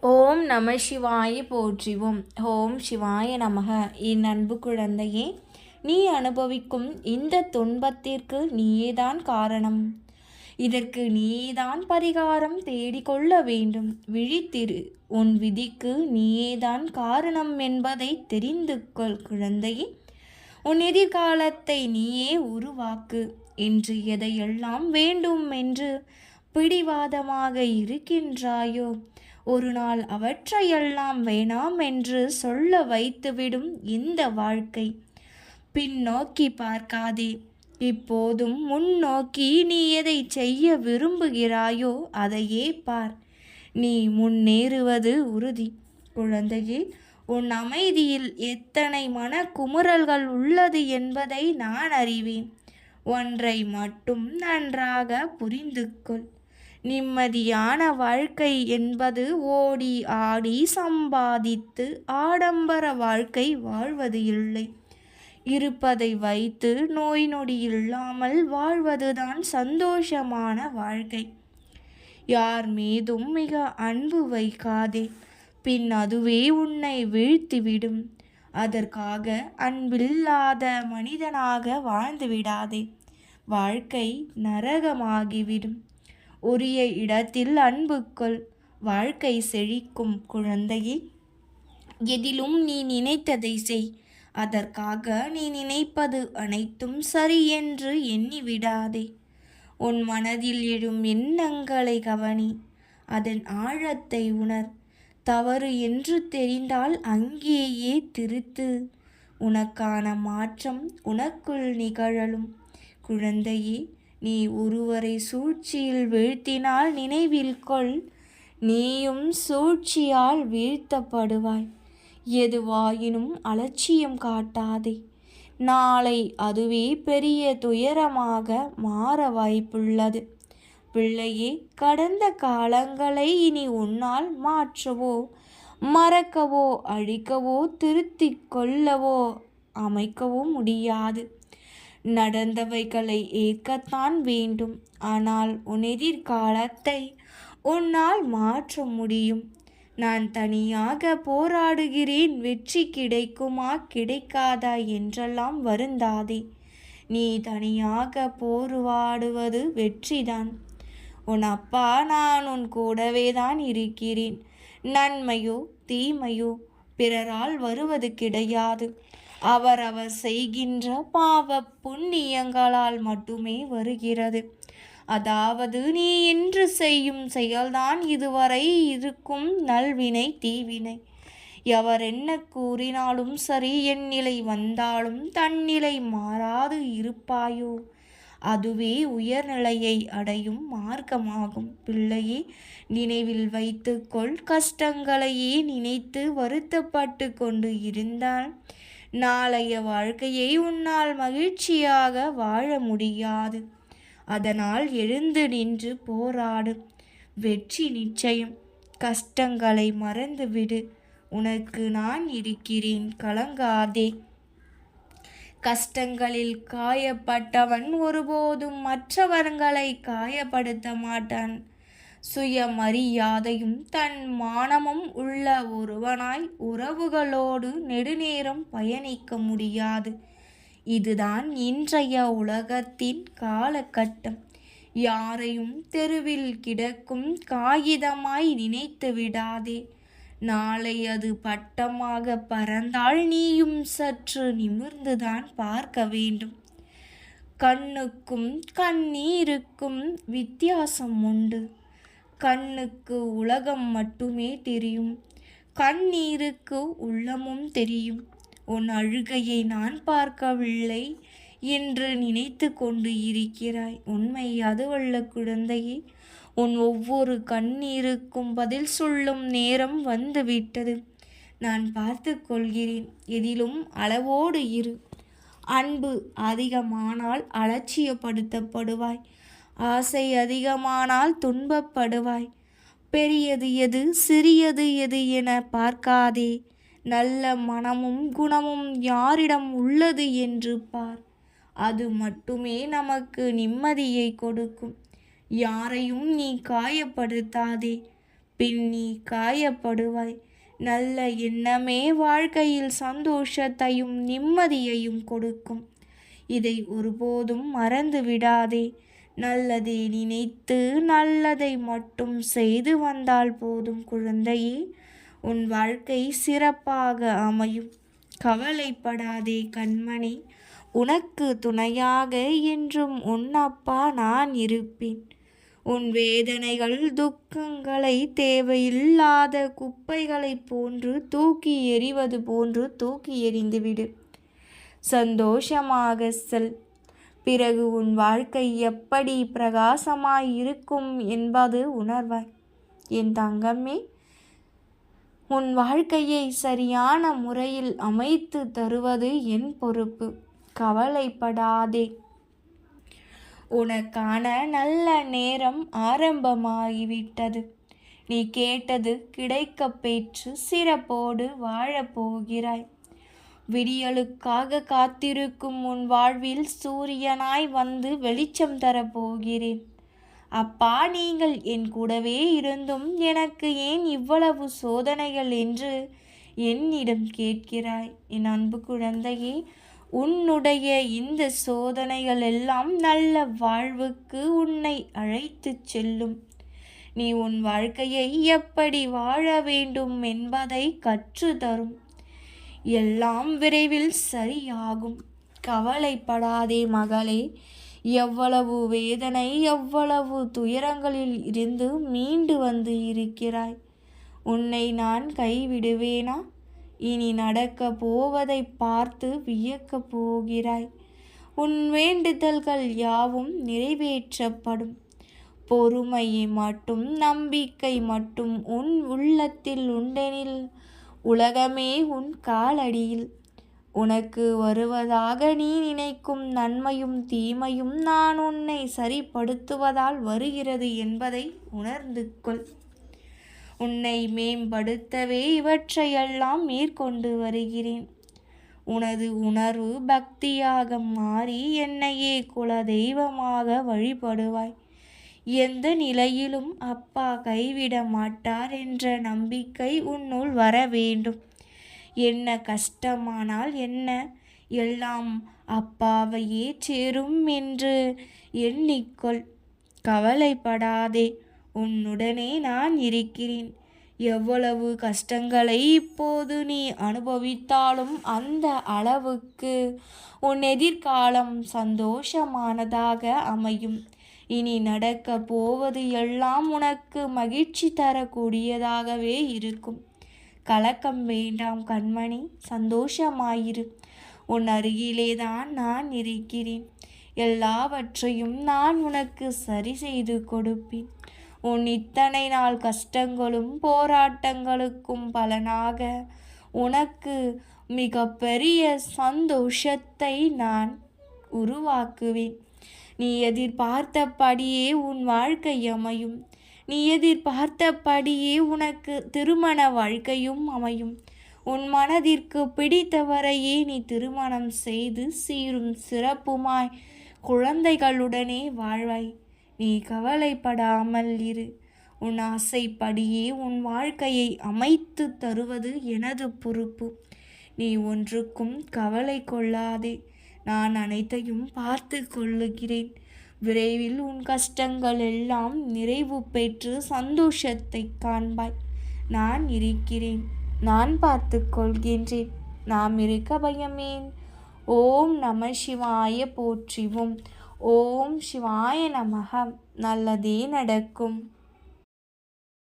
ஓம் நம சிவாய போற்றிவோம். ஓம் சிவாய நமக. என் அன்பு குழந்தையே, நீ அனுபவிக்கும் இந்த துன்பத்திற்கு நீயேதான் காரணம். இதற்கு நீதான் பரிகாரம் தேடிக்கொள்ள வேண்டும். விழித்திரு. உன் விதிக்கு நீயேதான் காரணம் என்பதை தெரிந்து கொள் குழந்தையே. உன் எதிர்காலத்தை நீயே உருவாக்கு. என்று எதையெல்லாம் வேண்டும் என்று பிடிவாதமாக இருக்கின்றாயோ, ஒரு நாள் அவற்றையெல்லாம் வேணாம் என்று சொல்ல வைத்துவிடும் இந்த வாழ்க்கை. பின்னோக்கி பார்க்காதே, இப்போதும் முன்னோக்கி நீ எதை செய்ய விரும்புகிறாயோ அதையே பார். நீ முன்னேறுவது உறுதி. குழந்தையே, உன் அமைதியில் எத்தனை மன குமுறல்கள் உள்ளது என்பதை நான் அறிவேன். ஒன்றை மட்டும் நன்றாக புரிந்து கொள். நிம்மதியான வாழ்க்கை என்பது ஓடி ஆடி சம்பாதித்து ஆடம்பர வாழ்க்கை வாழ்வது இல்லை. இருப்பதை வைத்து நோய் நொடி இல்லாமல் வாழ்வதுதான் சந்தோஷமான வாழ்க்கை. யார் மீதும் மிக அன்பு வைக்காதே, பின் அதுவே உன்னை வீழ்த்திவிடும். அதற்காக அன்பில்லாத மனிதனாக வாழ்ந்து விடாதே. வாழ்க்கை நரகமாகிவிடும். உரிய இடத்தில் அன்பு கொள். வாழ்க்கை செழிக்கும் குழந்தையே. எதிலும் நீ நினைத்ததை செய். அதற்காக நீ நினைப்பது அனைத்தும் சரி என்று எண்ணிவிடாதே. உன் மனதில் எழும் எண்ணங்களை கவனி. அதன் ஆழத்தை உணர். தவறு என்று தெரிந்தால் அங்கேயே திருத்து. உனக்கான மாற்றம் உனக்குள் நிகழலும். குழந்தையே, நீ ஒருவரை சூழ்ச்சியில் வீழ்த்தினால் நினைவில் கொள், நீயும் சூழ்ச்சியால் வீழ்த்தப்படுவாய். எதுவாயினும் அலட்சியம் காட்டாதே. நாளை அதுவே பெரிய துயரமாக மாற வாய்ப்புள்ளது. பிள்ளையே, கடந்த காலங்களை இனி உன்னால் மாற்றவோ மறக்கவோ அழிக்கவோ திருத்திக் கொள்ளவோ அமைக்கவோ முடியாது. நடந்தவைகளை ஏற்கத்தான் வேண்டும். ஆனால் உன் எதிர்காலத்தை உன்னால் மாற்ற முடியும். நான் தனியாக போராடுகிறேன், வெற்றி கிடைக்குமா கிடைக்காதா என்றெல்லாம் வருந்தாதே. நீ தனியாக போராடுவது வெற்றிதான். உன் அப்பா நான் உன் கூடவே தான் இருக்கிறேன். நன்மையோ தீமையோ பிறரால் வருவது கிடையாது. அவரவர் செய்கின்ற பாவ புண்ணியங்களால் மட்டுமே வருகிறது. அதாவது நீ இன்று செய்யும் செயல்தான் இதுவரை இருக்கும் நல்வினை தீவினை. எவர் என்ன கூறினாலும் சரி, என் நிலை வந்தாலும் தன்னிலை மாறாது இருப்பாயோ, அதுவே உயர்நிலையை அடையும் மார்க்கமாகும். பிள்ளையே, நினைவில் வைத்துக்கொள். கஷ்டங்களையே நினைத்து வருத்தப்பட்டு கொண்டு இருந்தால் நாளைய வாழ்க்கையை உன்னால் மகிழ்ச்சியாக வாழ முடியாது. அதனால் எழுந்து நின்று போராடு. வெற்றி நிச்சயம். கஷ்டங்களை மறந்துவிடு. உனக்கு நான் இருக்கிறேன், கலங்காதே. கஷ்டங்களில் காயப்பட்டவன் ஒருபோதும் மற்றவர்களை காயப்படுத்த மாட்டான். சுயமரியாதையும் தன் மானமும் உள்ள ஒருவனாய் உறவுகளோடு நெடுநேரம் பயணிக்க முடியாது. இதுதான் இன்றைய உலகத்தின் காலகட்டம். யாரையும் தெருவில் கிடக்கும் காகிதமாய் நினைத்து விடாதே. நாளை அது பட்டமாக பறந்தால் நீயும் சற்று நிமிர்ந்துதான் பார்க்க வேண்டும். கண்ணுக்கும் கண்ணீருக்கும் வித்தியாசம் உண்டு. கண்ணுக்கு உலகம் மட்டுமே தெரியும், கண்ணீருக்கு உள்ளமும் தெரியும். உன் அழுகையை நான் பார்க்கவில்லை என்று நினைத்து கொண்டு இருக்கிறாய். உண்மை அதுவல்ல குழந்தையே. உன் ஒவ்வொரு கண்ணீருக்கும் பதில் சொல்லும் நேரம் வந்துவிட்டது. நான் பார்த்து கொள்கிறேன். எதிலும் அளவோடு இரு. அன்பு அதிகமானால் அலட்சியப்படுத்தப்படுவாய். ஆசை அதிகமானால் துன்பப்படுவாய். பெரியது எது சிறியது எது என பார்க்காதே. நல்ல மனமும் குணமும் யாரிடம் உள்ளது என்று பார். அது மட்டுமே நமக்கு நிம்மதியை கொடுக்கும். யாரையும் நீ காயப்படுத்தாதே. பின் நீ காயப்படுவாய். நல்ல எண்ணமே வாழ்க்கையில் சந்தோஷத்தையும் நிம்மதியையும் கொடுக்கும். இதை ஒருபோதும் மறந்து விடாதே. நல்லதை நினைத்து நல்லதை மட்டும் செய்து வந்தால் போதும் குழந்தையே, உன் வாழ்க்கை சிறப்பாக அமையும். கவலைப்படாதே கண்மணி, உனக்கு துணையாக என்றும் உன் அப்பா நான் இருப்பேன். உன் வேதனைகள் துக்கங்களை தேவையில்லாத குப்பைகளைப் போன்று தூக்கி எறிவது போன்று தூக்கி எறிந்துவிடு. சந்தோஷமாக செல். பிறகு உன் வாழ்க்கை எப்படி பிரகாசமாய் இருக்கும் என்பது உணர்வாய். என் தங்கமே, உன் வாழ்க்கையை சரியான முறையில் அமைத்து தருவது என் பொறுப்பு. கவலைப்படாதே. உனக்கான நல்ல நேரம் ஆரம்பமாகிவிட்டது. நீ கேட்டது கிடைக்கப் பெற்று சிறப்போடு வாழப்போகிறாய். விடியலுக்காக காத்திருக்கும் உன் வாழ்வில் சூரியனாய் வந்து வெளிச்சம் தரப்போகிறேன். அப்பா, நீங்கள் என் கூடவே இருந்தும் எனக்கு ஏன் இவ்வளவு சோதனைகள் என்று என்னிடம் கேட்கிறாய். என் அன்பு குழந்தையே, உன்னுடைய இந்த சோதனைகள் எல்லாம் நல்ல வாழ்வுக்கு உன்னை அழைத்து செல்லும். நீ உன் வாழ்க்கையை எப்படி வாழ வேண்டும் என்பதை கற்றுத்தரும். எல்லாம் விரைவில் சரியாகும். கவலைப்படாதே மகளே. எவ்வளவு வேதனை, எவ்வளவு துயரங்களில் இருந்து மீண்டு வந்து இருக்கிறாய். உன்னை நான் கைவிடுவேனா? இனி நடக்க போவதை பார்த்து வியக்கப் போகிறாய். உன் வேண்டுதல்கள் யாவும் நிறைவேற்றப்படும். பொறுமையை மட்டும், நம்பிக்கை மட்டும் உன் உள்ளத்தில் உண்டெனில் உலகமே உன் காலடியில். உனக்கு வருவதாக நீ நினைக்கும் நன்மையும் தீமையும் நான் உன்னை சரிப்படுத்துவதால் வருகிறது என்பதை உணர்ந்து கொள். உன்னை மேம்படுத்தவே இவற்றையெல்லாம் மேற்கொண்டு வருகிறேன். உனது உணர்வு பக்தியாக மாறி என்னையே குல தெய்வமாக வழிபடுவாய். எந்த நிலையிலும் அப்பா கைவிட மாட்டார் என்ற நம்பிக்கை உன்னுள் வர வேண்டும். என்ன கஷ்டமானால் என்ன, எல்லாம் அப்பாவையே சேரும் என்று எண்ணிக்கொள். கவலைப்படாதே, உன்னுடனே நான் இருக்கிறேன். எவ்வளவு கஷ்டங்களை இப்போது நீ அனுபவித்தாலும் அந்த அளவுக்கு உன் எதிர்காலம் சந்தோஷமானதாக அமையும். இனி நடக்க போவது எல்லாம் உனக்கு மகிழ்ச்சி தரக்கூடியதாகவே இருக்கும். கலக்கம் வேண்டாம் கண்மணி, சந்தோஷமாயிரு. உன் அருகிலேதான் நான் இருக்கிறேன். எல்லாவற்றையும் நான் உனக்கு சரி செய்து கொடுப்பேன். உன் இத்தனை நாள் கஷ்டங்களும் போராட்டங்களுக்கும் பலனாக உனக்கு மிக பெரிய சந்தோஷத்தை நான் உருவாக்குவேன். நீ எதிர்பார்த்தபடியே உன் வாழ்க்கை அமையும். நீ எதிர்பார்த்தபடியே உனக்கு திருமண வாழ்க்கையும் அமையும். உன் மனதிற்கு பிடித்தவரையே நீ திருமணம் செய்து சீரும் சிறப்புமாய் குழந்தைகளுடனே வாழ்வாய். நீ கவலைப்படாமல் இரு. உன் ஆசைப்படியே உன் வாழ்க்கையை அமைத்து தருவது எனது பொறுப்பு. நீ ஒன்றுக்கும் கவலை கொள்ளாதே. நான் அனைத்தையும் பார்த்து கொள்ளுகிறேன். விரைவில் உன் கஷ்டங்கள் எல்லாம் நிறைவு பெற்று சந்தோஷத்தை காண்பாய். நான் இருக்கிறேன். நான் பார்த்து கொள்கின்றேன். நாம் இருக்க பயமேன். ஓம் நம சிவாய போற்றிவோம். ஓம் சிவாய நமக. நல்லதே நடக்கும்.